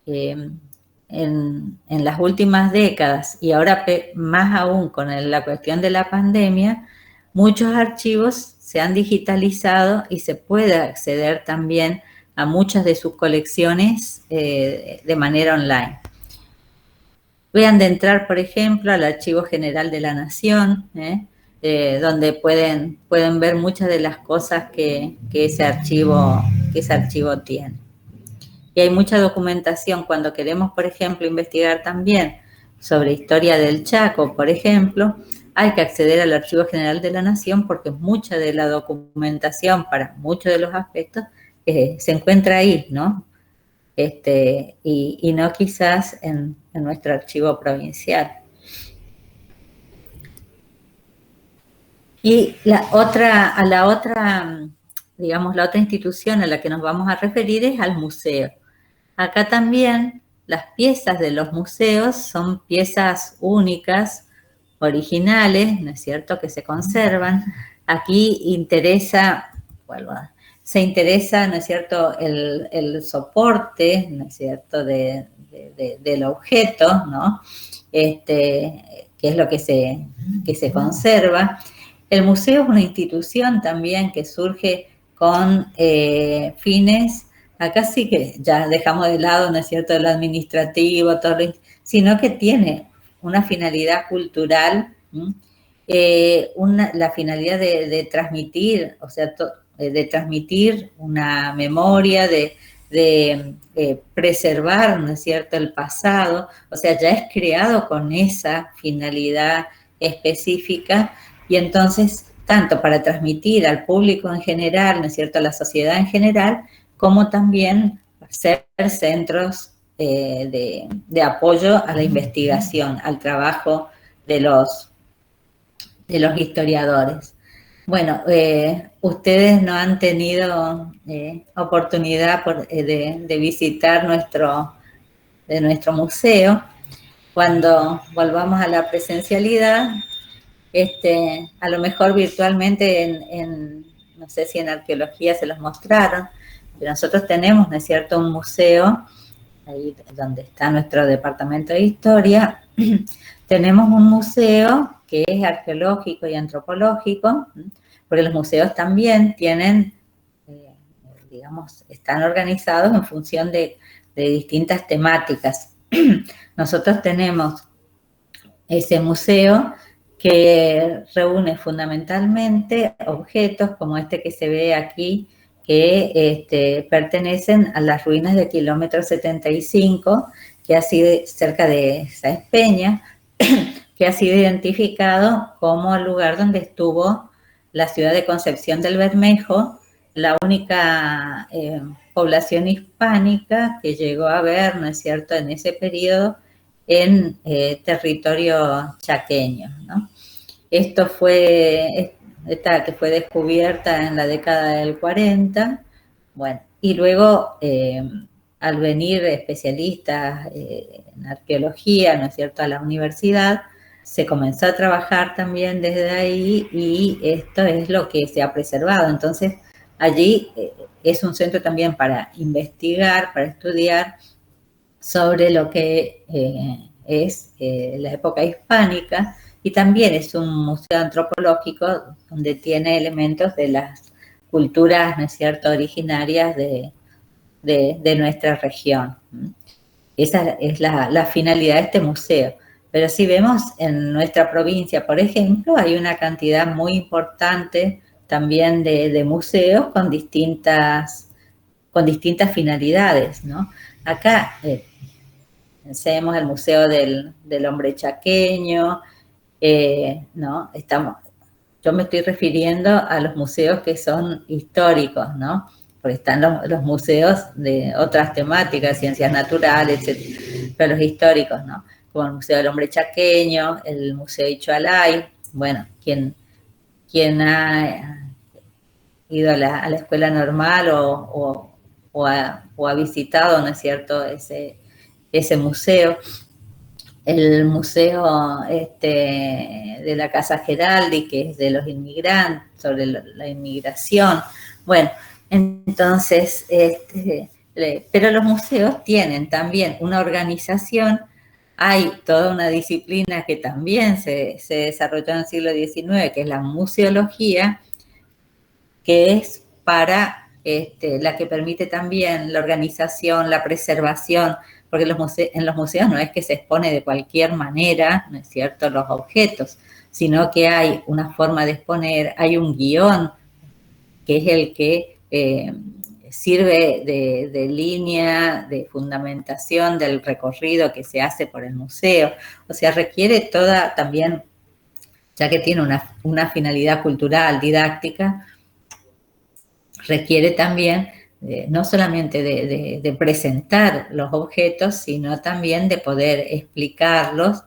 en las últimas décadas, y ahora más aún con la cuestión de la pandemia, muchos archivos se han digitalizado y se puede acceder también a muchas de sus colecciones de manera online. Voy a entrar, por ejemplo, al Archivo General de la Nación, donde pueden ver muchas de las cosas que ese archivo tiene. Y hay mucha documentación. Cuando queremos, por ejemplo, investigar también sobre historia del Chaco, por ejemplo, hay que acceder al Archivo General de la Nación porque mucha de la documentación para muchos de los aspectos se encuentra ahí, ¿no? Y no quizás en nuestro archivo provincial. Y la otra institución a la que nos vamos a referir es al museo. Acá también las piezas de los museos son piezas únicas, originales, ¿no es cierto?, que se conservan. Aquí se interesa, ¿no es cierto?, el soporte, ¿no es cierto?, del objeto, ¿no? Que es lo que se conserva. El museo es una institución también que surge con fines, acá sí que ya dejamos de lado, ¿no es cierto?, lo administrativo, sino que tiene una finalidad cultural, la finalidad de transmitir, o sea, de transmitir una memoria, de preservar, ¿no es cierto?, el pasado, o sea, ya es creado con esa finalidad específica. Y entonces, tanto para transmitir al público en general, ¿no es cierto?, a la sociedad en general, como también ser centros de apoyo a la investigación, al trabajo de los historiadores. Bueno, ustedes no han tenido oportunidad de visitar nuestro museo. Cuando volvamos a la presencialidad, a lo mejor virtualmente no sé si en arqueología se los mostraron, pero nosotros tenemos, ¿no es cierto?, un museo, ahí donde está nuestro departamento de historia, tenemos un museo que es arqueológico y antropológico, porque los museos también tienen, digamos, están organizados en función de distintas temáticas. Nosotros tenemos ese museo que reúne fundamentalmente objetos como este que se ve aquí, que pertenecen a las ruinas de kilómetro 75, que ha sido cerca de Sáenz Peña, que ha sido identificado como el lugar donde estuvo la ciudad de Concepción del Bermejo, la única población hispánica que llegó a haber, ¿no es cierto?, en ese periodo en territorio chaqueño, ¿no? Esta que fue descubierta en la década del 40, bueno, y luego al venir especialistas en arqueología, ¿no es cierto?, a la universidad, se comenzó a trabajar también desde ahí y esto es lo que se ha preservado. Entonces, allí es un centro también para investigar, para estudiar sobre lo que es la época hispánica, y también es un museo antropológico donde tiene elementos de las culturas, ¿no es cierto?, originarias de nuestra región. Esa es la finalidad de este museo. Pero si vemos en nuestra provincia, por ejemplo, hay una cantidad muy importante también de museos con distintas finalidades, ¿no? Acá pensemos el Museo del Hombre Chaqueño, ¿no? Yo me estoy refiriendo a los museos que son históricos, ¿no? Porque están los museos de otras temáticas, ciencias naturales, etc., pero los históricos, ¿no? Como el Museo del Hombre Chaqueño, el Museo Ixoalai. Bueno, quien ha ido a la escuela normal o ha visitado, ¿no es cierto?, ese museo. El museo de la Casa Geraldi, que es de los inmigrantes, sobre la inmigración. Bueno, entonces, pero los museos tienen también una organización. Hay toda una disciplina que también se desarrolló en el siglo XIX, que es la museología, que es para la que permite también la organización, la preservación, porque en los museos no es que se expone de cualquier manera, ¿no es cierto?, los objetos, sino que hay una forma de exponer, hay un guión que es el que sirve de línea de fundamentación del recorrido que se hace por el museo. O sea, requiere toda también, ya que tiene una finalidad cultural, didáctica, requiere también no solamente de presentar los objetos, sino también de poder explicarlos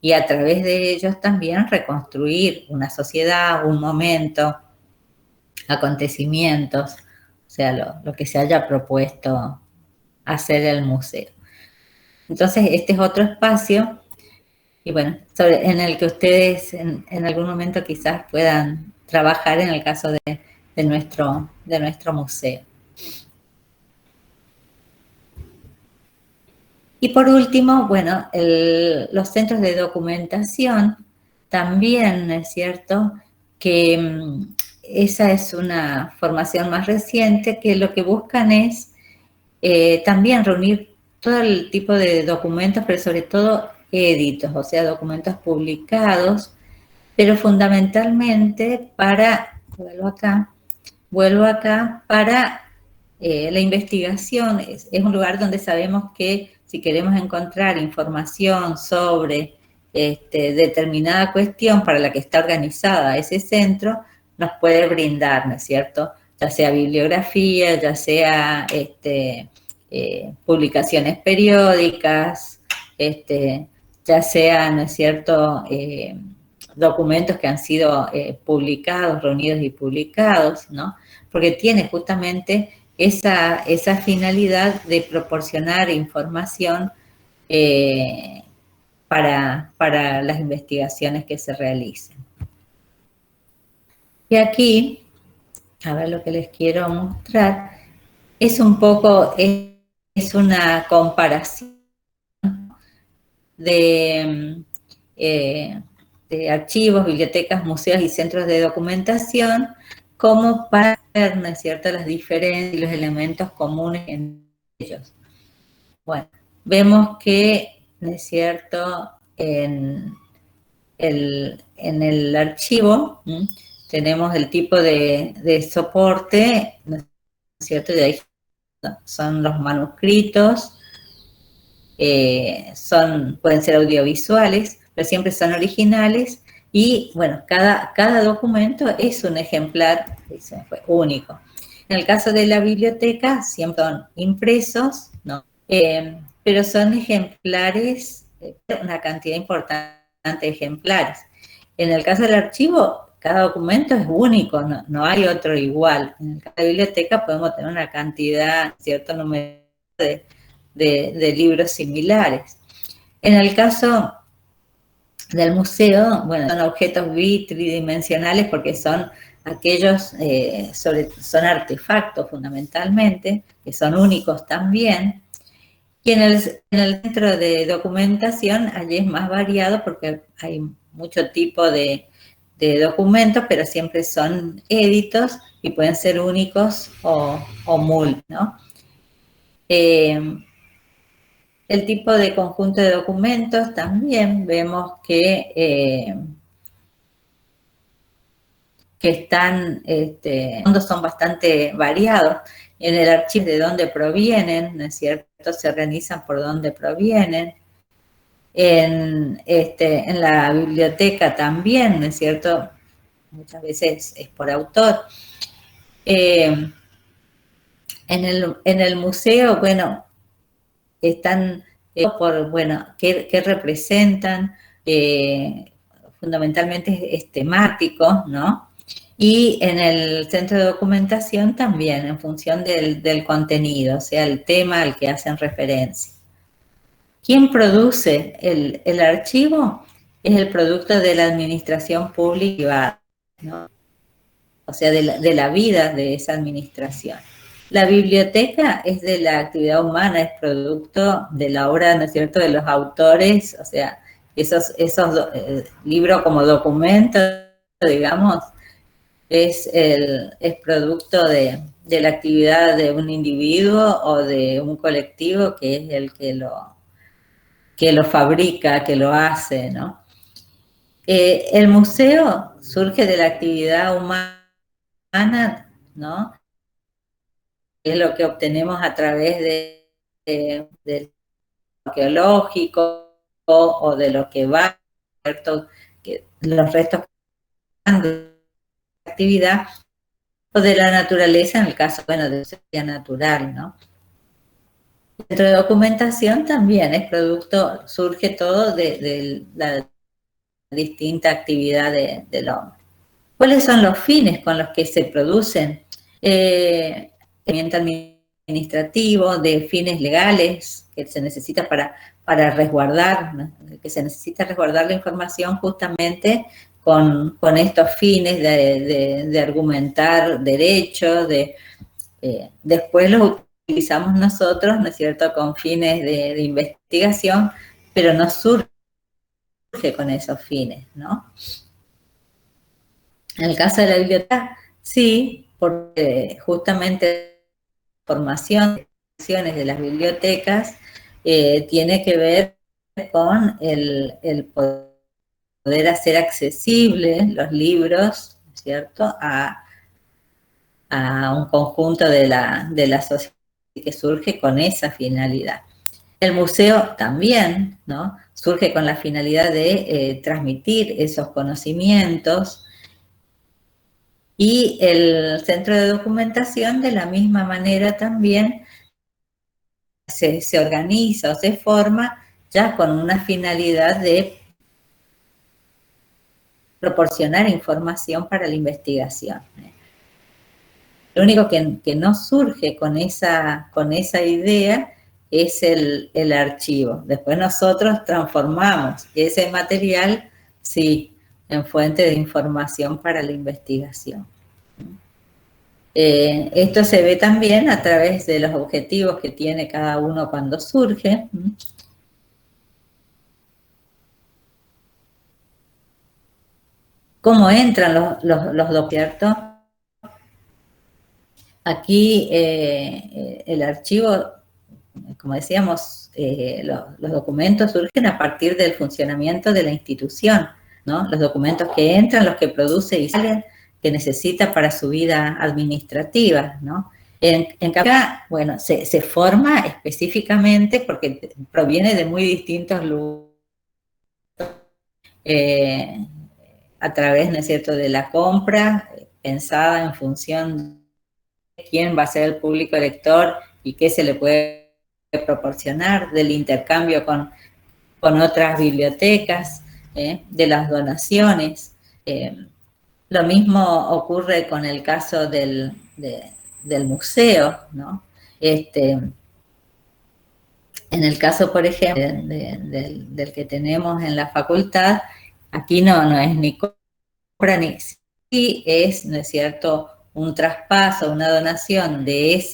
y a través de ellos también reconstruir una sociedad, un momento, acontecimientos, o sea, lo que se haya propuesto hacer el museo. Entonces, este es otro espacio, y bueno, en el que ustedes en algún momento quizás puedan trabajar en el caso de nuestro museo. Y por último, bueno, los centros de documentación también, ¿es cierto?, que esa es una formación más reciente, que lo que buscan es también reunir todo el tipo de documentos, pero sobre todo éditos, o sea, documentos publicados, pero fundamentalmente vuelvo acá, para la investigación. Es un lugar donde sabemos que si queremos encontrar información sobre determinada cuestión para la que está organizada ese centro, nos puede brindar, ¿no es cierto?, ya sea bibliografía, ya sea publicaciones periódicas, ya sea, ¿no es cierto?, documentos que han sido publicados, reunidos y publicados, ¿no? Porque tiene justamente esa finalidad de proporcionar información para las investigaciones que se realicen. Y aquí, a ver lo que les quiero mostrar, es un poco, es una comparación de archivos, bibliotecas, museos y centros de documentación, como para ver, ¿no es cierto?, las diferencias y los elementos comunes en ellos. Bueno, vemos que, ¿no es cierto?, en el archivo tenemos el tipo de soporte, ¿no es cierto?, de ahí son los manuscritos, pueden ser audiovisuales, pero siempre son originales, y bueno, cada documento es un ejemplar, único. En el caso de la biblioteca, siempre son impresos, ¿no? Pero son ejemplares, una cantidad importante de ejemplares. En el caso del archivo, cada documento es único, no hay otro igual. En el caso de la biblioteca podemos tener una cantidad, cierto número de libros similares. En el caso del museo, bueno, son objetos tridimensionales porque son aquellos, son artefactos fundamentalmente, que son únicos también. Y en el centro de documentación, allí es más variado porque hay mucho tipo de documentos, pero siempre son éditos y pueden ser únicos o múltiples, ¿no? El tipo de conjunto de documentos también vemos que están, son bastante variados. En el archivo de dónde provienen, ¿no es cierto?, se organizan por dónde provienen. En la biblioteca también, ¿no es cierto?, muchas veces es por autor. En el museo, bueno, están por, bueno, qué representan, fundamentalmente es temático, ¿no? Y en el centro de documentación también, en función del contenido, o sea, el tema al que hacen referencia. ¿Quién produce el archivo? Es el producto de la administración pública, ¿no? O sea, de la vida de esa administración. La biblioteca es de la actividad humana, es producto de la obra, ¿no es cierto?, de los autores, o sea, esos libros como documentos, digamos, es producto de la actividad de un individuo o de un colectivo que es el que lo fabrica, que lo hace, ¿no? El museo surge de la actividad humana, ¿no?, es lo que obtenemos a través del arqueológico o de lo que va, ¿cierto? Los restos de actividad, o de la naturaleza, en el caso, bueno, de ciencia natural, ¿no? Dentro de documentación también es producto, surge todo de la distinta actividad del hombre. ¿Cuáles son los fines con los que se producen? Administrativo, de fines legales que se necesita para resguardar, ¿no? Que se necesita resguardar la información justamente con estos fines de argumentar derechos, después los utilizamos nosotros, ¿no es cierto?, con fines de investigación, pero no surge con esos fines, ¿no? En el caso de la biblioteca, sí, porque justamente la formación de las bibliotecas tiene que ver con el poder hacer accesibles los libros, ¿cierto?, a un conjunto de la sociedad que surge con esa finalidad. El museo también, ¿no?, surge con la finalidad de transmitir esos conocimientos, y el centro de documentación de la misma manera también se organiza o se forma ya con una finalidad de proporcionar información para la investigación. Lo único que no surge con esa idea es el archivo. Después nosotros transformamos ese material, sí, en fuente de información para la investigación. Esto se ve también a través de los objetivos que tiene cada uno cuando surge. ¿Cómo entran los documentos? Aquí el archivo, como decíamos, los documentos surgen a partir del funcionamiento de la institución, ¿no? Los documentos que entran, los que produce y salen, que necesita para su vida administrativa, ¿no? En cambio, bueno, se forma específicamente porque proviene de muy distintos lugares, a través, ¿no es cierto?, de la compra, pensada en función de quién va a ser el público lector y qué se le puede proporcionar, del intercambio con otras bibliotecas, de las donaciones. Lo mismo ocurre con el caso del museo, ¿no? En el caso, por ejemplo, del que tenemos en la facultad, aquí no es ni compra ni sí es, ¿no es cierto?, un traspaso, una donación de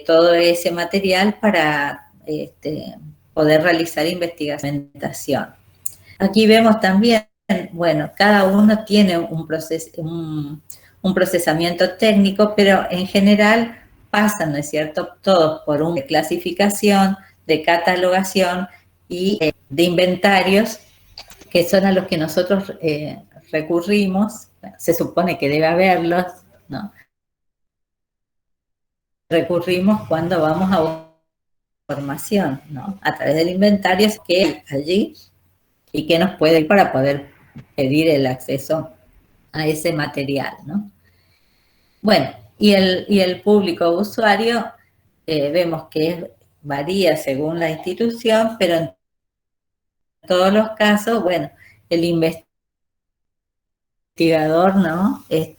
todo ese material para poder realizar investigación. Aquí vemos también, bueno, cada uno tiene un procesamiento técnico, pero en general pasan, ¿no es cierto?, todos por una clasificación, de catalogación y de inventarios, que son a los que nosotros recurrimos. Bueno, se supone que debe haberlos, ¿no? Recurrimos cuando vamos a formación, ¿no?, a través del inventario que hay allí y que nos puede ir para poder pedir el acceso a ese material, ¿no? Bueno, y el público usuario vemos que varía según la institución, pero en todos los casos, bueno, el investigador, ¿no?, es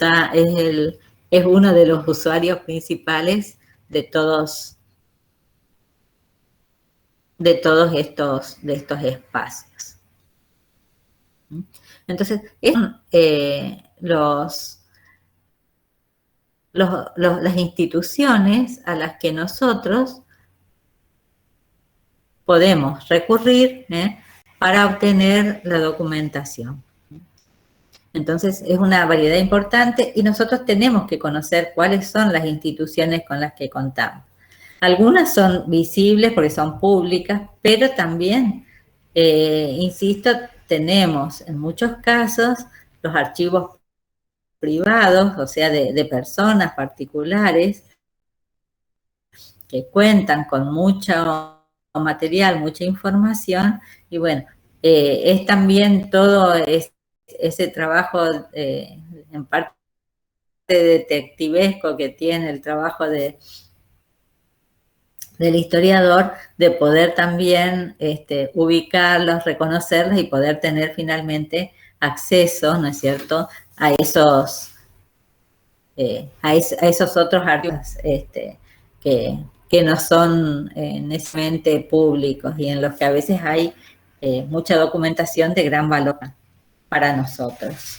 uno de los usuarios principales de todos estos espacios. Entonces, las instituciones a las que nosotros podemos recurrir para obtener la documentación. Entonces, es una variedad importante y nosotros tenemos que conocer cuáles son las instituciones con las que contamos. Algunas son visibles porque son públicas, pero también, insisto, tenemos en muchos casos los archivos privados, o sea, de personas particulares que cuentan con mucho material, mucha información, y bueno, es también todo ese trabajo en parte detectivesco que tiene el trabajo del historiador, de poder también ubicarlos, reconocerlos y poder tener finalmente acceso, ¿no es cierto?, a esos otros archivos que no son necesariamente públicos y en los que a veces hay mucha documentación de gran valor para nosotros.